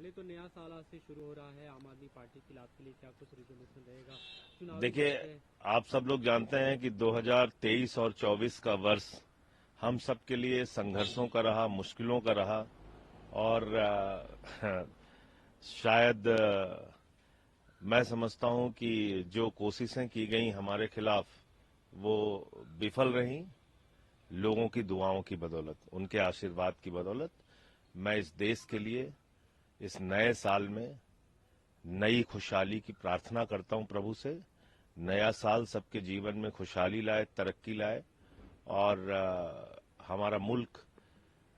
पहले तो नया साल आज से शुरू हो रहा है, आम आदमी पार्टी के आपके लिए क्या कुछ रिजोल्यूशन रहेगा? चुनाव देखिए, आप सब लोग जानते हैं कि 2023 और 24 का वर्ष हम सब के लिए संघर्षों का रहा, मुश्किलों का रहा और शायद मैं समझता हूं कि जो कोशिशें की गई हमारे खिलाफ वो विफल रहीं। लोगों की दुआओं की बदौलत, उनके आशीर्वाद की बदौलत मैं इस देश के लिए इस नए साल में नई खुशहाली की प्रार्थना करता हूं प्रभु से। नया साल सबके जीवन में खुशहाली लाए, तरक्की लाए और हमारा मुल्क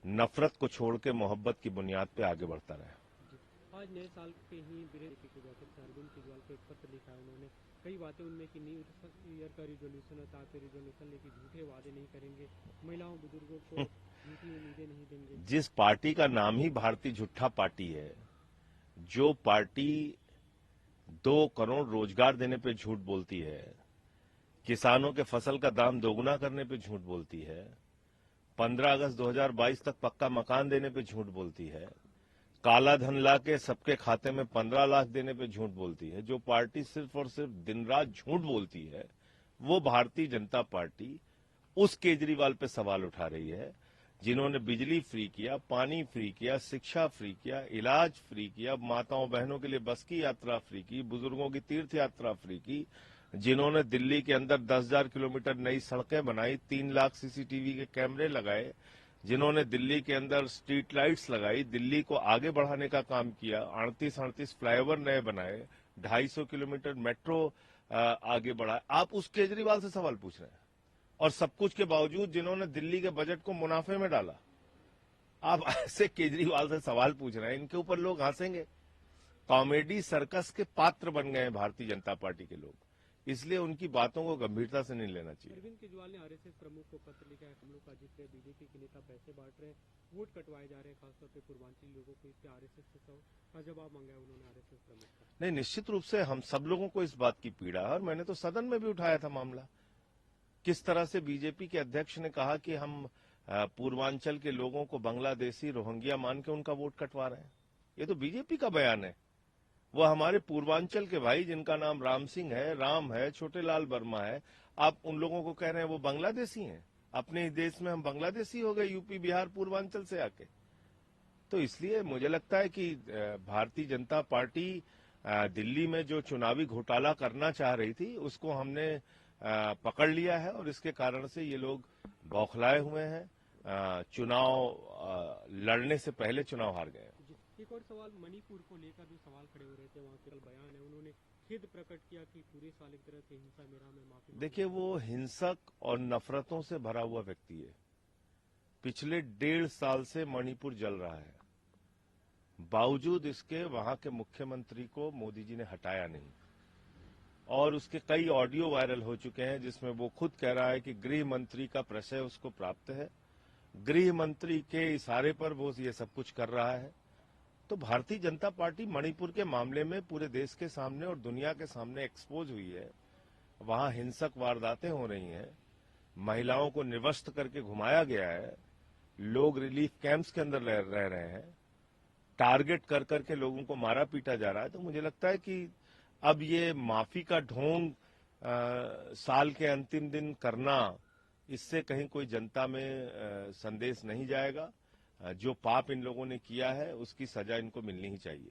नफरत को छोड़ के मोहब्बत की बुनियाद पे आगे बढ़ता रहे। आज नए साल के ही बीजेपी के अध्यक्ष अरविंद केजरीवाल को एक पत्र लिखा है। उन्होंने कई बातें उनमें की न्यू ईयर का रिजोल्यूशन है, ताकि रिजोल्यूशन लेके झूठे वादे नहीं करेंगे, महिलाओं बुजुर्गों को झूठी उम्मीदें नहीं देंगे। जिस पार्टी का नाम ही भारतीय झूठा पार्टी है, जो पार्टी 2 करोड़ रोजगार देने पे झूठ बोलती है, किसानों के फसल का दाम दोगुना करने पे झूठ बोलती है, 15 अगस्त 2022 तक पक्का मकान देने पे झूठ बोलती है, काला धन ला के सबके खाते में 15 लाख देने पे झूठ बोलती है, जो पार्टी सिर्फ और सिर्फ दिन रात झूठ बोलती है, वो भारतीय जनता पार्टी उस केजरीवाल पे सवाल उठा रही है जिन्होंने बिजली फ्री किया, पानी फ्री किया, शिक्षा फ्री किया, इलाज फ्री किया, माताओं बहनों के लिए बस की यात्रा फ्री की, बुजुर्गों की तीर्थ यात्रा फ्री की, जिन्होंने दिल्ली के अंदर 10,000 किलोमीटर नई सड़कें बनाई, 3 लाख सीसीटीवी के कैमरे लगाए, जिन्होंने दिल्ली के अंदर स्ट्रीट लाइट्स लगाई, दिल्ली को आगे बढ़ाने का काम किया, 38 फ्लाईओवर नए बनाए, 250 किलोमीटर मेट्रो आगे बढ़ाए। आप उस केजरीवाल से सवाल पूछ रहे हैं और सब कुछ के बावजूद जिन्होंने दिल्ली के बजट को मुनाफे में डाला, आप ऐसे केजरीवाल से सवाल पूछ रहे हैं। इनके ऊपर लोग हंसेंगे। कॉमेडी सर्कस के पात्र बन गए हैं भारतीय जनता पार्टी के लोग, इसलिए उनकी बातों को गंभीरता से नहीं लेना चाहिए। अरविंद केजरीवाल ने आरएसएस प्रमुख को पत्र लिखा है। हम लोग का जिक्र है, बीजेपी के नेता पैसे बांट रहे हैं, वोट कटवाए जा रहे हैं, खासतौर पे पूर्वांचली लोगों को। इस पे आरएसएस का जवाब मांगा है उन्होंने आरएसएस प्रमुख का। नहीं, निश्चित रूप से हम सब लोगों को इस बात की पीड़ा है और मैंने तो सदन में भी उठाया था मामला। किस तरह से बीजेपी के अध्यक्ष ने कहा कि हम पूर्वांचल के लोगों को बांग्लादेशी रोहिंग्या मान के उनका वोट कटवा रहे हैं। ये तो बीजेपी का बयान है। वो हमारे पूर्वांचल के भाई जिनका नाम राम सिंह है, राम है, छोटे लाल वर्मा है, आप उन लोगों को कह रहे हैं वो बांग्लादेशी हैं। अपने ही देश में हम बांग्लादेशी हो गए, यूपी बिहार पूर्वांचल से आके। तो इसलिए मुझे लगता है कि भारतीय जनता पार्टी दिल्ली में जो चुनावी घोटाला करना चाह रही थी उसको हमने पकड़ लिया है और इसके कारण से ये लोग बौखलाए हुए हैं। चुनाव लड़ने से पहले चुनाव हार गए। एक और सवाल, मणिपुर को लेकर भी सवाल खड़े हो रहे थे। वहाँ के बयान है, उन्होंने खेद प्रकट किया कि पूरे साल एक तरह से हिंसा में रहा, मैं माफी। देखिए, वो हिंसक और नफरतों से भरा हुआ व्यक्ति है। पिछले 1.5 साल से मणिपुर जल रहा है, बावजूद इसके वहां के मुख्यमंत्री को मोदी जी ने हटाया नहीं और उसके कई ऑडियो वायरल हो चुके हैं जिसमें वो खुद कह रहा है कि गृह मंत्री का प्रशय उसको प्राप्त है, गृह मंत्री के इशारे पर वो ये सब कुछ कर रहा है। तो भारतीय जनता पार्टी मणिपुर के मामले में पूरे देश के सामने और दुनिया के सामने एक्सपोज हुई है। वहां हिंसक वारदातें हो रही हैं, महिलाओं को निर्वस्त्र करके घुमाया गया है, लोग रिलीफ कैंप्स के अंदर रह रहे हैं, टारगेट कर करके लोगों को मारा पीटा जा रहा है। तो मुझे लगता है कि अब ये माफी का ढोंग साल के अंतिम दिन करना, इससे कहीं कोई जनता में संदेश नहीं जाएगा। जो पाप इन लोगों ने किया है उसकी सजा इनको मिलनी ही चाहिए।